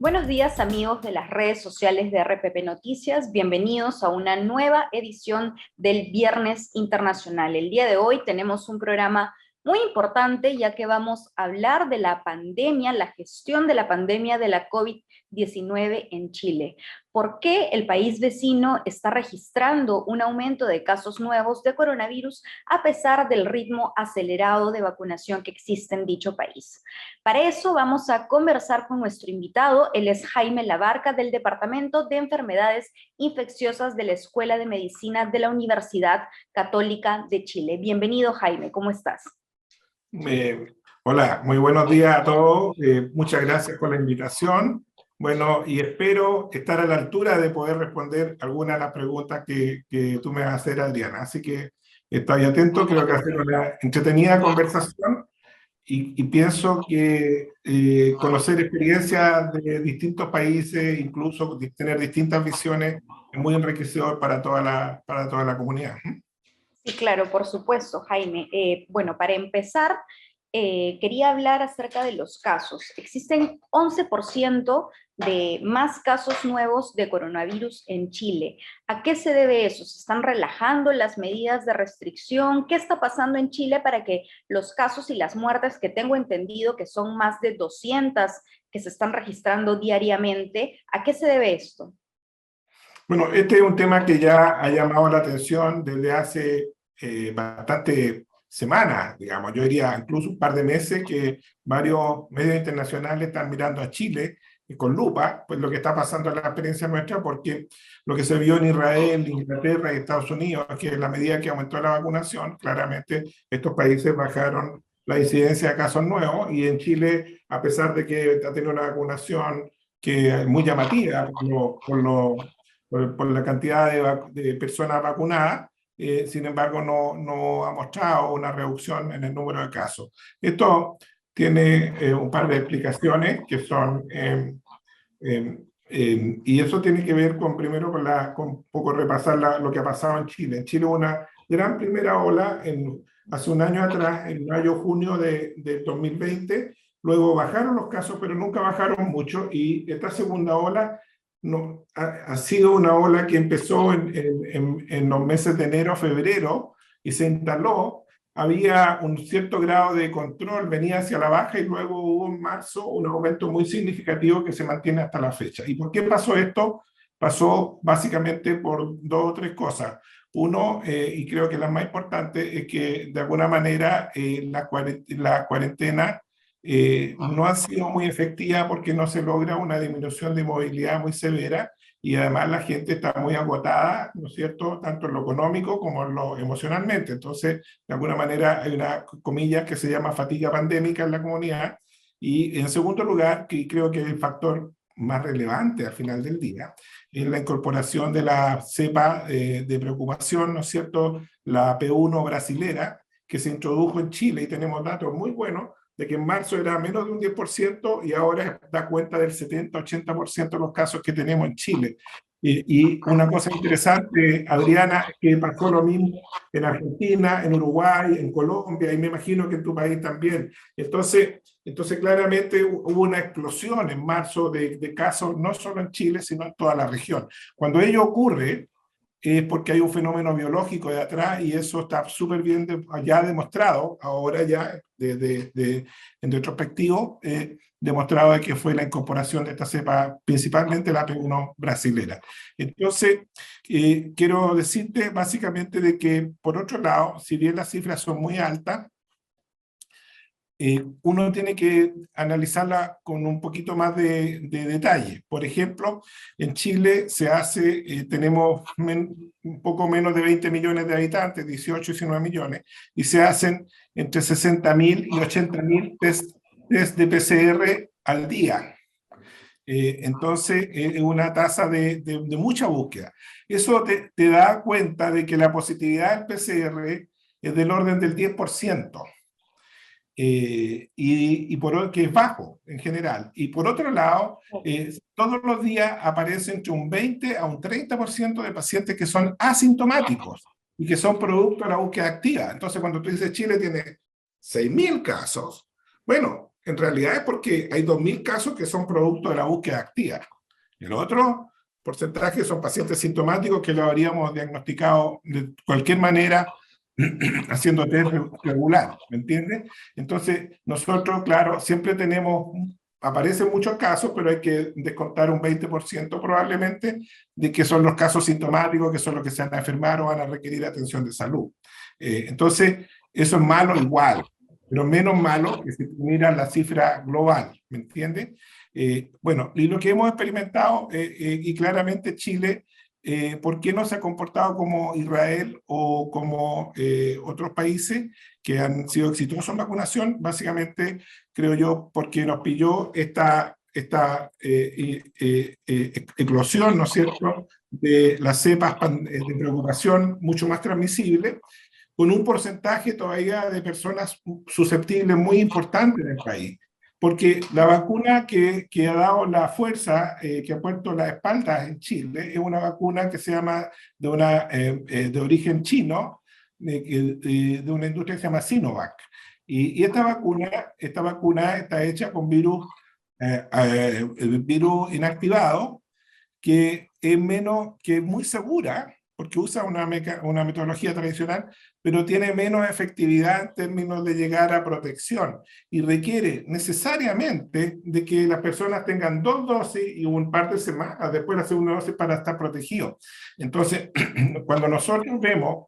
Buenos días amigos de las redes sociales de RPP Noticias, bienvenidos a una nueva edición del Viernes Internacional. El día de hoy tenemos un programa muy importante ya que vamos a hablar de la pandemia, la gestión de la pandemia de la COVID-19 en Chile. ¿Por qué el país vecino está registrando un aumento de casos nuevos de coronavirus a pesar del ritmo acelerado de vacunación que existe en dicho país? Para eso vamos a conversar con nuestro invitado. Él es Jaime Labarca, del Departamento de Enfermedades Infecciosas de la Escuela de Medicina de la Universidad Católica de Chile. Bienvenido, Jaime, ¿cómo estás? Hola, muy buenos días a todos. Muchas gracias por la invitación. Bueno, y espero estar a la altura de poder responder algunas de las preguntas que tú me vas a hacer, Adriana. Así que estoy atento, creo que va a ser una entretenida conversación y pienso que conocer experiencias de distintos países, incluso tener distintas visiones, es muy enriquecedor para para toda la comunidad. Sí, claro, por supuesto, Jaime. Bueno, para empezar, quería hablar acerca de los casos. Existen 11% de más casos nuevos de coronavirus en Chile. ¿A qué se debe eso? ¿Se están relajando las medidas de restricción? ¿Qué está pasando en Chile para que los casos y las muertes, que tengo entendido que son más de 200 que se están registrando diariamente, ¿a qué se debe esto? Bueno, este es un tema que ya ha llamado la atención desde hace bastante semanas, digamos. Yo diría incluso un par de meses que varios medios internacionales están mirando a Chile con lupa, pues lo que está pasando en la experiencia nuestra, porque lo que se vio en Israel, Inglaterra y Estados Unidos, que en la medida que aumentó la vacunación, claramente estos países bajaron la incidencia de casos nuevos, y en Chile, a pesar de que ha tenido una vacunación que es muy llamativa por la cantidad de personas vacunadas, sin embargo no ha mostrado una reducción en el número de casos. Esto tiene un par de explicaciones que son, y eso tiene que ver con, primero, con un poco repasar lo que ha pasado en Chile. En Chile hubo una gran primera ola hace un año atrás, en mayo-junio de 2020, luego bajaron los casos, pero nunca bajaron mucho, y esta segunda ola no, ha sido una ola que empezó en los meses de enero a febrero y se instaló. Había un cierto grado de control, venía hacia la baja, y luego hubo en marzo un aumento muy significativo que se mantiene hasta la fecha. ¿Y por qué pasó esto? Pasó básicamente por dos o tres cosas. Uno, y creo que la más importante, es que de alguna manera la cuarentena no ha sido muy efectiva porque no se logra una disminución de movilidad muy severa, y además la gente está muy agotada, ¿no es cierto?, tanto en lo económico como en lo emocionalmente. Entonces, de alguna manera hay una comilla que se llama fatiga pandémica en la comunidad. Y en segundo lugar, que creo que es el factor más relevante al final del día, es la incorporación de la cepa de preocupación, ¿no es cierto?, la P1 brasilera, que se introdujo en Chile, y tenemos datos muy buenos de que en marzo era menos de un 10% y ahora da cuenta del 70-80% de los casos que tenemos en Chile. Y una cosa interesante, Adriana, es que pasó lo mismo en Argentina, en Uruguay, en Colombia, y me imagino que en tu país también. Entonces claramente hubo una explosión en marzo de casos, no solo en Chile, sino en toda la región. Cuando ello ocurre, es porque hay un fenómeno biológico de atrás, y eso está súper bien ya demostrado, ahora ya en retrospectivo, demostrado de que fue la incorporación de esta cepa, principalmente la P1 brasilera. Entonces, quiero decirte básicamente de que, por otro lado, si bien las cifras son muy altas, uno tiene que analizarla con un poquito más de detalle. Por ejemplo, en Chile tenemos un poco menos de 20 millones de habitantes, 18-19 millones, y se hacen entre 60.000 y 80.000 test de PCR al día. Entonces, es una tasa de mucha búsqueda. Eso te da cuenta de que la positividad del PCR es del orden del 10%. Que es bajo en general. Y por otro lado, todos los días aparece entre un 20 a un 30% de pacientes que son asintomáticos y que son producto de la búsqueda activa. Entonces, cuando tú dices Chile tiene 6.000 casos, bueno, en realidad es porque hay 2.000 casos que son producto de la búsqueda activa. El otro porcentaje son pacientes sintomáticos que lo habríamos diagnosticado de cualquier manera haciendo test regular, ¿me entiendes? Entonces, nosotros, claro, siempre tenemos, aparecen muchos casos, pero hay que descontar un 20% probablemente de que son los casos sintomáticos, que son los que se van a enfermar o van a requerir atención de salud. Entonces, eso es malo igual, pero menos malo que si mira la cifra global, ¿me entiendes? Bueno, y lo que hemos experimentado, y claramente Chile, ¿por qué no se ha comportado como Israel o como otros países que han sido exitosos en vacunación? Básicamente, creo yo, porque nos pilló esta eclosión, ¿no es cierto?, de las cepas de preocupación mucho más transmisibles, con un porcentaje todavía de personas susceptibles muy importante en el país. Porque la vacuna que ha dado la fuerza, que ha puesto la espalda en Chile, es una vacuna que se llama de origen chino, de una industria que se llama Sinovac. Y esta vacuna está hecha con virus inactivado, que es que es muy segura, porque usa una metodología tradicional, pero tiene menos efectividad en términos de llegar a protección y requiere necesariamente de que las personas tengan 2 dosis y un par de semanas después de la segunda dosis para estar protegidos. Entonces, cuando nosotros vemos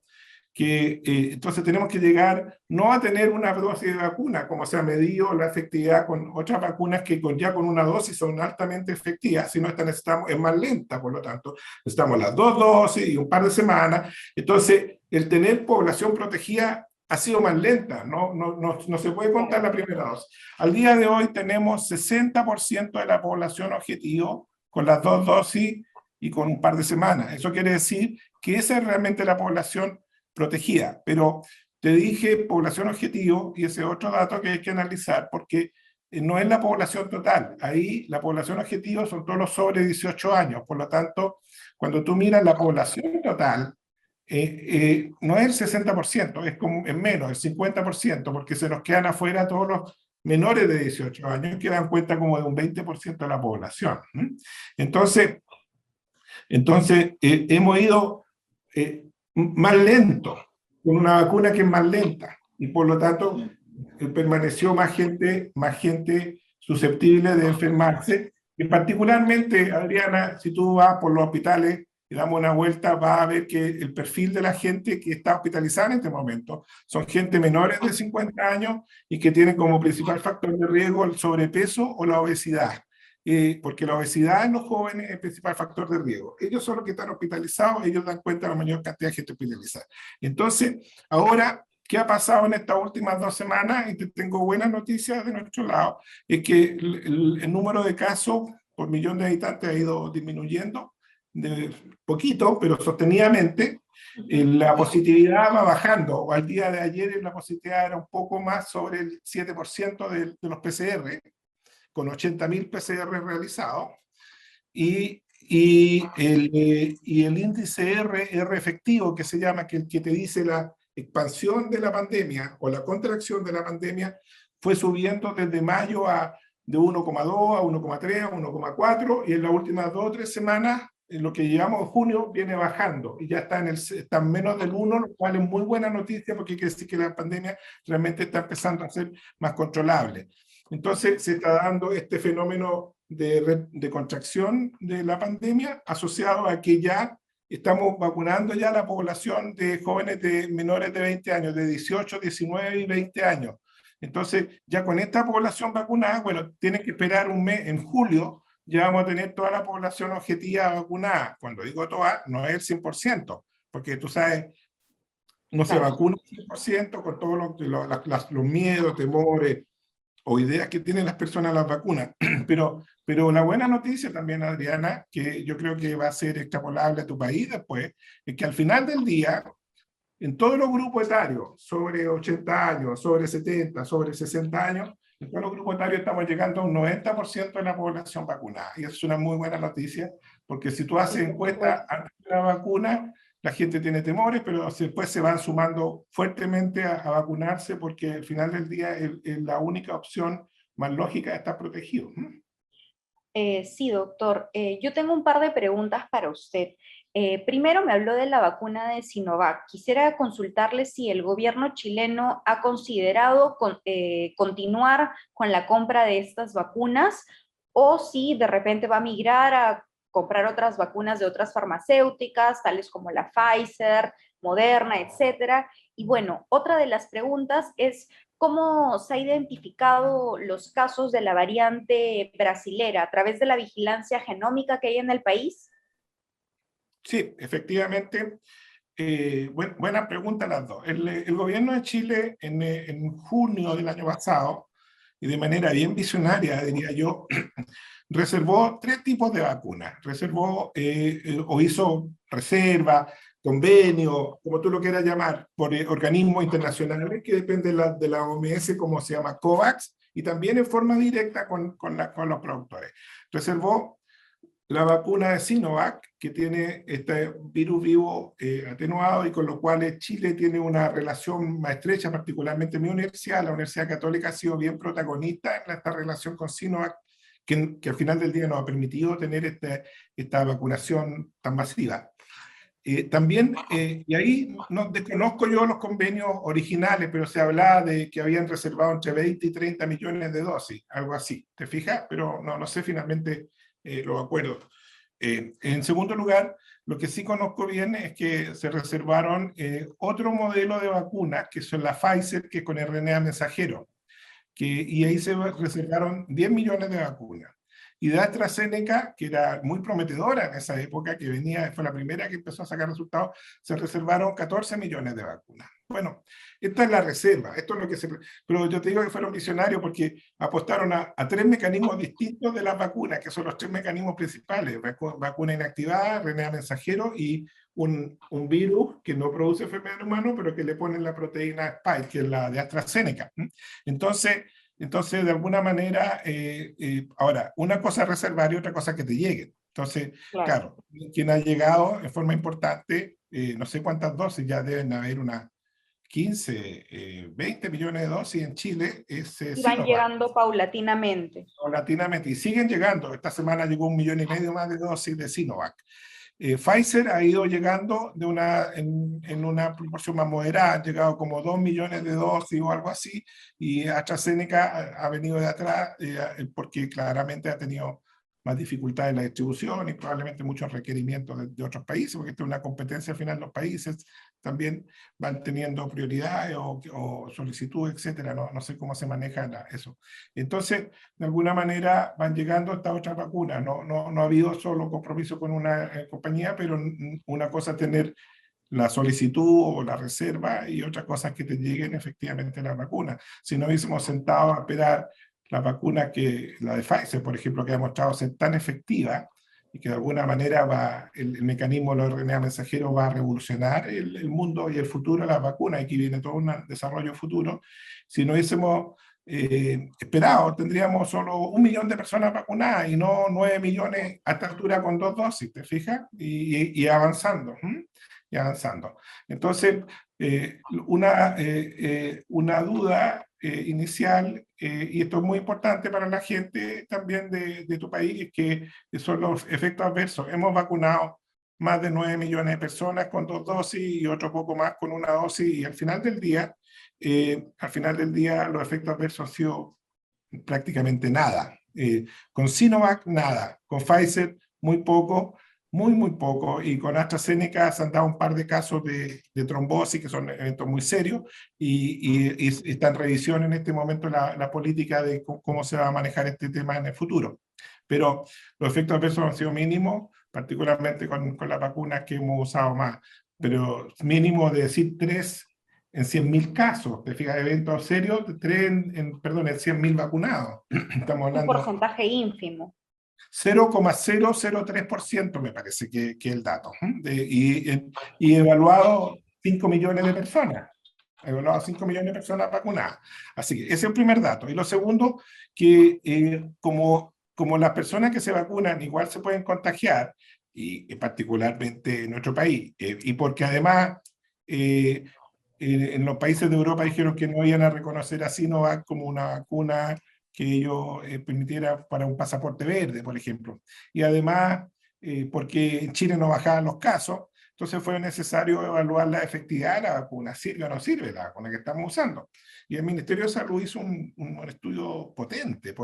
que entonces tenemos que llegar no a tener una dosis de vacuna, como se ha medido la efectividad con otras vacunas que ya con una dosis son altamente efectivas, sino que necesitamos, es más lenta, por lo tanto, necesitamos las 2 dosis y un par de semanas. Entonces, el tener población protegida ha sido más lenta, no se puede contar la primera dosis. Al día de hoy tenemos 60% de la población objetivo con las 2 dosis y con un par de semanas. Eso quiere decir que esa es realmente la población protegida, pero te dije población objetivo y ese otro dato que hay que analizar porque no es la población total, ahí la población objetivo son todos los sobre 18 años, por lo tanto, cuando tú miras la población total, no es el 60%, es menos, el 50%, porque se nos quedan afuera todos los menores de 18 años que dan cuenta como de un 20% de la población. Entonces hemos ido más lento, con una vacuna que es más lenta, y por lo tanto permaneció más gente susceptible de enfermarse, y particularmente, Adriana, si tú vas por los hospitales y damos una vuelta, vas a ver que el perfil de la gente que está hospitalizada en este momento son gente menores de 50 años y que tienen como principal factor de riesgo el sobrepeso o la obesidad. Porque la obesidad en los jóvenes es el principal factor de riesgo. Ellos son los que están hospitalizados, ellos dan cuenta de la mayor cantidad de gente hospitalizada. Entonces, ahora, ¿qué ha pasado en estas últimas 2 semanas? Y te tengo buenas noticias de nuestro lado, es que el número de casos por millón de habitantes ha ido disminuyendo, de poquito, pero sostenidamente. La positividad va bajando. Al día de ayer la positividad era un poco más sobre el 7% de los PCR, con 80.000 PCR realizados, y el índice R efectivo, que se llama, que el que te dice la expansión de la pandemia o la contracción de la pandemia, fue subiendo desde mayo de 1,2 a 1,3 a 1,4, y en las últimas 2 o 3 semanas, en lo que llevamos en junio, viene bajando, y ya está en menos del 1, lo cual es muy buena noticia, porque quiere decir que la pandemia realmente está empezando a ser más controlable. Entonces se está dando este fenómeno de contracción de la pandemia asociado a que ya estamos vacunando ya a la población de jóvenes de menores de 20 años, de 18, 19 y 20 años. Entonces, ya con esta población vacunada, bueno, tienen que esperar un mes, en julio, ya vamos a tener toda la población objetiva vacunada. Cuando digo toda, no es el 100%, porque tú sabes, no se vacuna el 100% con todos los miedos, temores o ideas que tienen las personas a las vacunas. Pero la buena noticia también, Adriana, que yo creo que va a ser extrapolable a tu país después, es que al final del día, en todos los grupos etarios, sobre 80 años, sobre 70, sobre 60 años, en todos los grupos etarios estamos llegando a un 90% de la población vacunada. Y eso es una muy buena noticia, porque si tú haces encuestas antes de la vacuna, la gente tiene temores, pero después se van sumando fuertemente a vacunarse, porque al final del día es la única opción más lógica de estar protegido. Sí, doctor. Yo tengo un par de preguntas para usted. Primero me habló de la vacuna de Sinovac. Quisiera consultarle si el gobierno chileno ha considerado continuar con la compra de estas vacunas o si de repente va a migrar a comprar otras vacunas de otras farmacéuticas, tales como la Pfizer, Moderna, etcétera. Y bueno, otra de las preguntas es cómo se ha identificado los casos de la variante brasilera a través de la vigilancia genómica que hay en el país. Sí, efectivamente. Buena pregunta las dos. El gobierno de Chile en junio del año pasado, y de manera bien visionaria, diría yo, reservó tres tipos de vacunas. Reservó o hizo reserva, convenio, como tú lo quieras llamar, por organismos internacionales que dependen de la OMS, como se llama COVAX, y también en forma directa con los productores. Reservó la vacuna de Sinovac, que tiene este virus vivo atenuado y con lo cual Chile tiene una relación más estrecha, particularmente mi universidad, la Universidad Católica ha sido bien protagonista en esta relación con Sinovac, que al final del día nos ha permitido tener esta vacunación tan masiva. También, y ahí no desconozco yo los convenios originales, pero se hablaba de que habían reservado entre 20 y 30 millones de dosis, algo así, ¿te fijas? Pero no sé finalmente los acuerdos. En segundo lugar, lo que sí conozco bien es que se reservaron otro modelo de vacunas, que son la Pfizer, que es con RNA mensajero, y ahí se reservaron 10 millones de vacunas. Y de AstraZeneca, que era muy prometedora en esa época, que fue la primera que empezó a sacar resultados, se reservaron 14 millones de vacunas. Bueno, esta es la reserva, esto es lo que pero yo te digo que fueron visionarios porque apostaron a tres mecanismos distintos de las vacunas, que son los tres mecanismos principales: vacuna inactivada, RNA mensajero y un virus que no produce enfermedad en humanos, pero que le ponen la proteína Spike, que es la de AstraZeneca. Entonces, de alguna manera, ahora, una cosa es reservar y otra cosa es que te lleguen. Entonces, claro, quien ha llegado en forma importante, no sé cuántas dosis, ya deben haber unas 15, 20 millones de dosis en Chile, es Y van Sinovac. llegando paulatinamente. Paulatinamente, y siguen llegando. Esta semana llegó 1,5 millones más de dosis de Sinovac. Pfizer ha ido llegando en una proporción más moderada, ha llegado como 2 millones de dosis o algo así, y AstraZeneca ha venido de atrás porque claramente ha tenido más dificultades en la distribución y probablemente muchos requerimientos de otros países, porque esta es una competencia al final, los países también van teniendo prioridades o solicitudes, etcétera. No sé cómo se maneja eso. Entonces, de alguna manera van llegando estas otras vacunas. No ha habido solo compromiso con una compañía, pero una cosa es tener la solicitud o la reserva y otra cosa es que te lleguen efectivamente las vacunas. Si no hubiésemos sentado a esperar la vacuna la de Pfizer, por ejemplo, que ha demostrado ser tan efectiva y que de alguna manera el mecanismo de los RNA mensajeros va a revolucionar el mundo y el futuro de las vacunas, y aquí viene todo un desarrollo futuro. Si no hubiésemos esperado, tendríamos solo 1 millón de personas vacunadas y no 9 millones a esta altura con 2 dosis, ¿te fijas? Y avanzando. Y avanzando. Entonces, una duda inicial, y esto es muy importante para la gente también de tu país, es que son los efectos adversos. Hemos vacunado más de 9 millones de personas con 2 dosis y otro poco más con 1 dosis, y al final del día los efectos adversos han sido prácticamente nada. Con Sinovac, nada. Con Pfizer, muy poco, muy poco. Y con AstraZeneca se han dado un par de casos de trombosis, que son eventos muy serios, y está en revisión en este momento la política de cómo se va a manejar este tema en el futuro. Pero los efectos adversos han sido mínimos, particularmente con las vacunas que hemos usado más. Pero mínimo de decir 3 en 100.000 casos, te fijas, eventos serios, 3 en 100.000 vacunados. Estamos Un hablando porcentaje ínfimo. 0,003% me parece que es el dato. Y evaluado 5 millones de personas. Evaluado 5 millones de personas vacunadas. Así que ese es el primer dato. Y lo segundo, que como las personas que se vacunan igual se pueden contagiar, y particularmente en nuestro país, y porque además en los países de Europa dijeron que no iban a reconocer a Sinovac como una vacuna que ello permitiera para un pasaporte verde, por ejemplo. Y además, porque en Chile no bajaban los casos, entonces fue necesario evaluar la efectividad de la vacuna, sirve o no sirve la vacuna que estamos usando. Y el Ministerio de Salud hizo un estudio potente,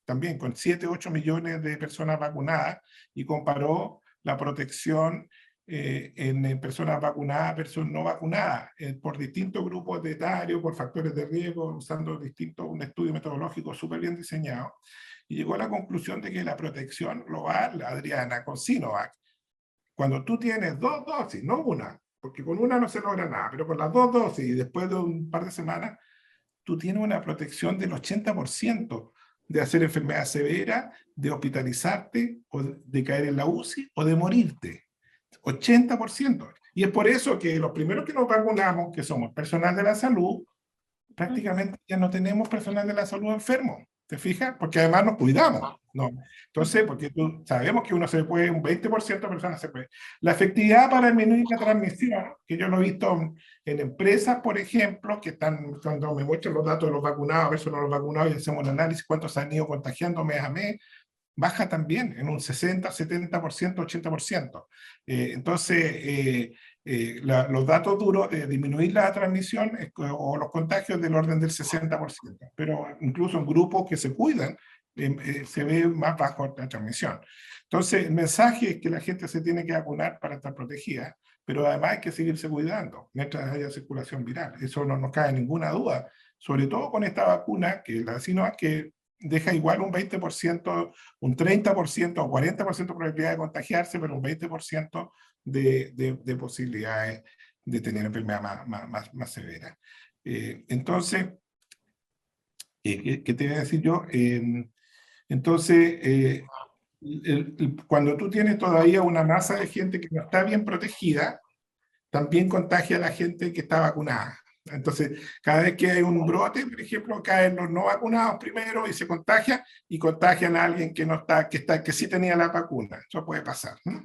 también con 7, 8 millones de personas vacunadas, y comparó la protección en personas vacunadas versus no vacunadas, por distintos grupos de etarios, por factores de riesgo, usando un estudio metodológico súper bien diseñado, y llegó a la conclusión de que la protección global, Adriana, con Sinovac, cuando tú tienes 2 dosis, no una, porque con una no se logra nada, pero con las 2 dosis y después de un par de semanas, tú tienes una protección del 80% de hacer enfermedad severa, de hospitalizarte, o de caer en la UCI, o de morirte. 80%. Y es por eso que los primeros que nos vacunamos, que somos personal de la salud, prácticamente ya no tenemos personal de la salud enfermo. ¿Te fijas? Porque además nos cuidamos, ¿no? Entonces, porque sabemos que uno se puede, un 20% de personas se puede. La efectividad para disminuir la transmisión, que yo lo he visto en empresas, por ejemplo, que están, cuando me muestran los datos de los vacunados versus no los vacunados, y hacemos un análisis, cuántos se han ido contagiando mes a mes, baja también en un 60, 70%, 80%. Entonces, los datos duros de disminuir la transmisión o los contagios del orden del 60%, pero incluso en grupos que se cuidan, se ve más bajo la transmisión. Entonces, el mensaje es que la gente se tiene que vacunar para estar protegida, pero además hay que seguirse cuidando mientras haya circulación viral. Eso no nos cabe ninguna duda, sobre todo con esta vacuna, que la Sinovac, que deja igual un 20%, un 30% o 40% de probabilidad de contagiarse, pero un 20% de posibilidades de tener enfermedad más severa. Entonces, ¿qué te voy a decir yo? Entonces, cuando tú tienes todavía una masa de gente que no está bien protegida, también contagia a la gente que está vacunada. Entonces, cada vez que hay un brote, por ejemplo, caen los no vacunados primero y se contagia, y contagian a alguien que no está, que sí tenía la vacuna. Eso puede pasar, ¿no?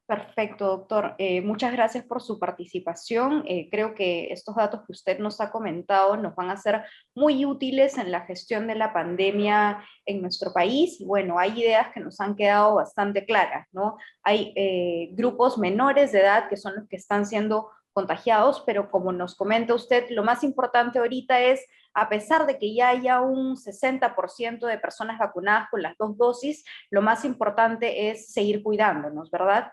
Perfecto, doctor. Muchas gracias por su participación. Creo que estos datos que usted nos ha comentado nos van a ser muy útiles en la gestión de la pandemia en nuestro país. Y bueno, hay ideas que nos han quedado bastante claras, ¿no? Hay grupos menores de edad que son los que están siendo contagiados, pero como nos comenta usted, lo más importante ahorita es, a pesar de que ya haya un 60% de personas vacunadas con las 2 dosis, lo más importante es seguir cuidándonos, ¿verdad?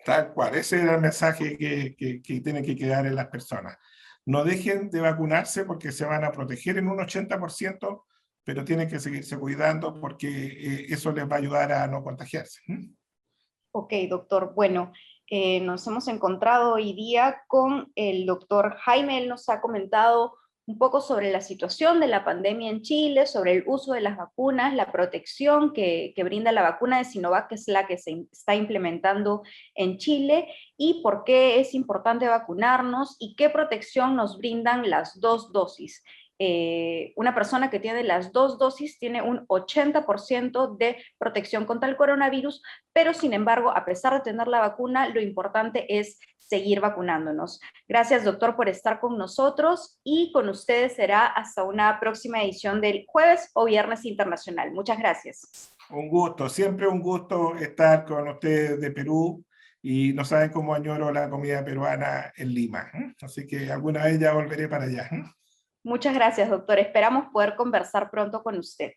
Tal cual, ese era el mensaje que tiene que quedar en las personas. No dejen de vacunarse porque se van a proteger en un 80%, pero tienen que seguirse cuidando porque eso les va a ayudar a no contagiarse. Ok, doctor. Bueno, nos hemos encontrado hoy día con el doctor Jaime. Él nos ha comentado un poco sobre la situación de la pandemia en Chile, sobre el uso de las vacunas, la protección que brinda la vacuna de Sinovac, que es la que se está implementando en Chile, y por qué es importante vacunarnos y qué protección nos brindan las 2 dosis. Una persona que tiene las 2 dosis tiene un 80% de protección contra el coronavirus, pero sin embargo, a pesar de tener la vacuna, lo importante es seguir vacunándonos. Gracias, doctor, por estar con nosotros, y con ustedes será hasta una próxima edición del jueves o viernes internacional. Muchas gracias. Un gusto, siempre un gusto estar con ustedes de Perú, y no saben cómo añoro la comida peruana en Lima. Así que alguna vez ya volveré para allá. Muchas gracias, doctor. Esperamos poder conversar pronto con usted.